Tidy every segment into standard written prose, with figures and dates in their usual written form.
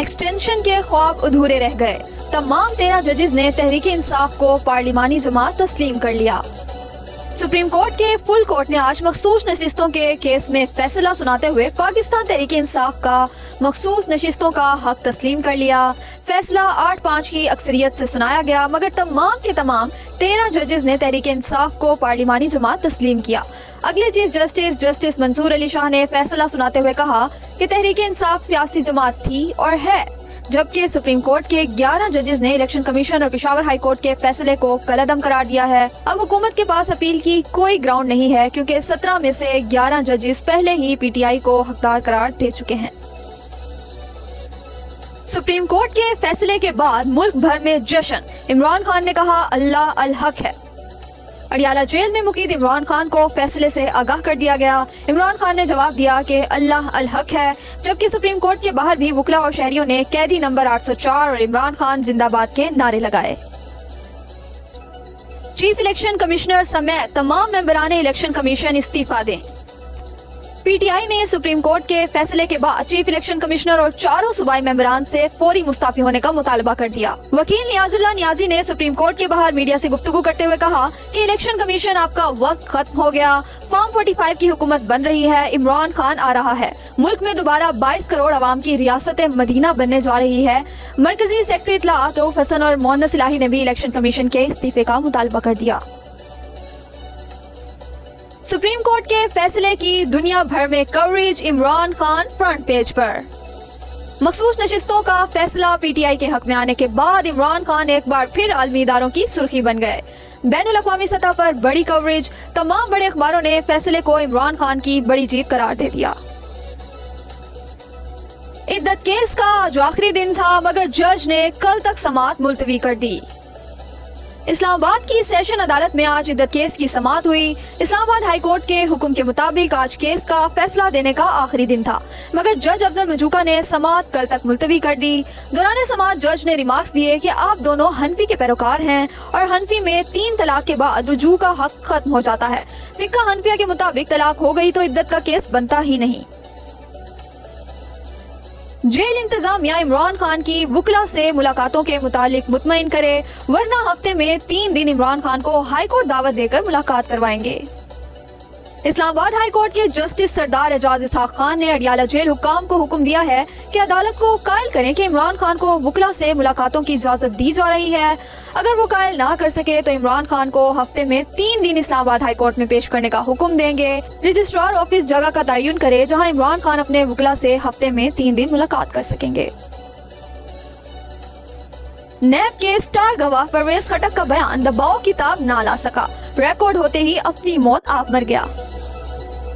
Extension के ख्वाब अधूरे रह गए। तमाम 13 जजेस ने तहरीक इंसाफ को पार्लिमानी जमात तस्लीम कर लिया। सुप्रीम कोर्ट के फुल कोर्ट ने आज मखसूस नशिस्तों के केस में फैसला सुनाते हुए पाकिस्तान तहरीक इंसाफ का मखसूस नशिस्तों का हक तस्लीम कर लिया। फैसला 8-5 की अक्सरियत से सुनाया गया, मगर तमाम के तमाम 13 जजेस ने तहरीक इंसाफ को पार्लिमानी जमात तस्लीम किया। अगले चीफ जस्टिस मंसूर अली शाह ने फैसला सुनाते हुए कहा कि तहरीक इंसाफ सियासी जमात थी और है, जबकि सुप्रीम कोर्ट के 11 जजेस ने इलेक्शन कमीशन और पेशावर हाई कोर्ट के फैसले को कलअदम करार दिया है। अब हुकूमत के पास अपील की कोई ग्राउंड नहीं है, क्योंकि 17 में से 11 जजेस पहले ही पीटीआई को हकदार करार दे चुके हैं। सुप्रीम कोर्ट के फैसले के बाद मुल्क भर में जश्न। इमरान खान ने कहा अल्लाह अल हक है। अडियाला जेल में मुकीद इमरान खान को फैसले से आगाह कर दिया गया। इमरान खान ने जवाब दिया कि अल्लाह अल हक है, जबकि सुप्रीम कोर्ट के बाहर भी वकला और शहरियों ने कैदी नंबर 804 और इमरान खान जिंदाबाद के नारे लगाए। चीफ इलेक्शन कमिश्नर समेत तमाम मेंबरान इलेक्शन कमीशन इस्तीफा दें। पीटीआई ने सुप्रीम कोर्ट के फैसले के बाद चीफ इलेक्शन कमिश्नर और चारों सूबाई मेंबरान से फौरी मुस्ताफी होने का मुतालबा कर दिया। वकील नियाजुल्लाह नियाजी ने सुप्रीम कोर्ट के बाहर मीडिया से गुफ्तगू करते हुए कहा कि इलेक्शन कमीशन आपका वक्त खत्म हो गया, फॉर्म 45 की हुकूमत बन रही है, इमरान खान आ रहा है, मुल्क में दोबारा 22 करोड़ आवाम की रियासत मदीना बनने जा रही है। मरकजी सेक्रेटरी इत्तलाआत रऊफ हसन और मोहन्नस इलाही ने भी इलेक्शन कमीशन के इस्तीफे का मुतालबा कर दिया। सुप्रीम कोर्ट के फैसले की दुनिया भर में coverage, Imran Khan front page पर। मखसूस नशिस्तों का फैसला पीटीआई के हक में आने के बाद इमरान खान एक बार फिर आलमी इदारों की सुर्खी बन गए। बैनुल अक़वामी सतह पर बड़ी कवरेज, तमाम बड़े अखबारों ने फैसले को इमरान खान की बड़ी जीत करार दे दिया। इद्दत केस का आज आखिरी दिन था, मगर जज ने कल तक समाअत मुलतवी कर दी। इस्लामाबाद की सेशन अदालत में आज इद्दत केस की समाअत हुई। इस्लामाबाद हाई कोर्ट के हुक्म के मुताबिक आज केस का फैसला देने का आखिरी दिन था, मगर जज अफजल मजूका ने समाअत कल तक मुलतवी कर दी। दौरान समाअत जज ने रिमार्क्स दिए कि आप दोनों हनफी के पैरोकार हैं और हनफी में 3 तलाक के बाद रुजू का हक खत्म हो जाता है। फिक्का हनफिया के मुताबिक तलाक हो गई तो इद्दत का केस बनता ही नहीं। जेल इंतजामिया इमरान खान की वकला से मुलाकातों के मुतालिक मुतमईन करे, वरना हफ्ते में 3 दिन इमरान खान को हाई कोर्ट दावत देकर मुलाकात करवाएंगे। इस्लामाबाद हाई कोर्ट के जस्टिस सरदार एजाज इसहाक खान ने अडियाला जेल हुक्काम को हुक्म दिया है कि अदालत को कायल करें कि इमरान खान को वकला से मुलाकातों की इजाजत दी जा रही है। अगर वो कायल ना कर सके तो इमरान खान को हफ्ते में 3 दिन इस्लामाबाद हाई कोर्ट में पेश करने का हुक्म देंगे। रजिस्ट्रार ऑफिस जगह का तयन करे जहां इमरान खान अपने वकला से हफ्ते में 3 दिन मुलाकात कर सकेंगे। नैब के स्टार गवाह परवेज खटक का बयान दबाव किताब ना ला सका, रिकॉर्ड होते ही अपनी मौत आप मर गया।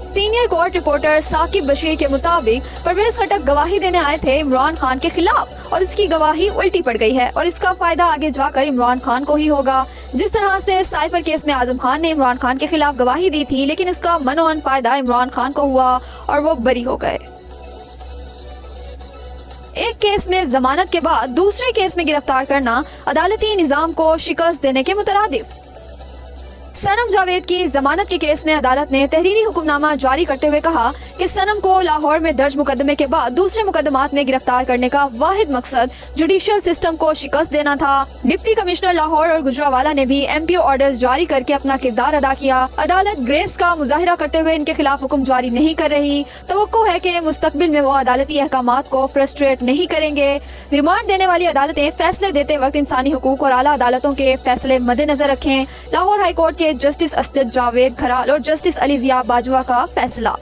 Senior court reporter Saqib Bashir के मुताबिक परवेज खटक गवाही देने आए थे इमरान खान के खिलाफ और इसकी गवाही उल्टी पड़ गई है और इसका फायदा आगे जाकर इमरान खान को ही होगा। जिस तरह से साइफर केस में आजम खान ने इमरान खान के खिलाफ गवाही दी थी, लेकिन इसका मनोअन फायदा इमरान खान को हुआ और वो बरी हो गए। एक केस में जमानत के बाद दूसरे केस में गिरफ्तार करना अदालती निजाम को शिकस्त देने के मुतरादिफ। सनम जावेद की जमानत के केस में अदालत ने तहरीरी हुक्मनामा जारी करते हुए कहा कि सनम को लाहौर में दर्ज मुकदमे के बाद दूसरे मुकदमात में गिरफ्तार करने का वाहिद मकसद जुडिशियल सिस्टम को शिकस्त देना था। डिप्टी कमिश्नर लाहौर और गुजरावाला ने भी एमपीओ ऑर्डर्स जारी करके अपना किरदार अदा किया। अदालत ग्रेस का मुजाहिरा करते हुए इनके खिलाफ हुक्म जारी नहीं कर रही। तवक्को है कि मुस्तकबिल में वो अदालती अहकामात को फ्रस्ट्रेट नहीं करेंगे। रिमांड देने वाली अदालतें फैसले देते वक्त इंसानी हुकूक और आला अदालतों के फैसले मद्देनजर रखें। लाहौर हाई कोर्ट के जस्टिस असद जावेद खराल और जस्टिस अली जिया बाजवा का फैसला।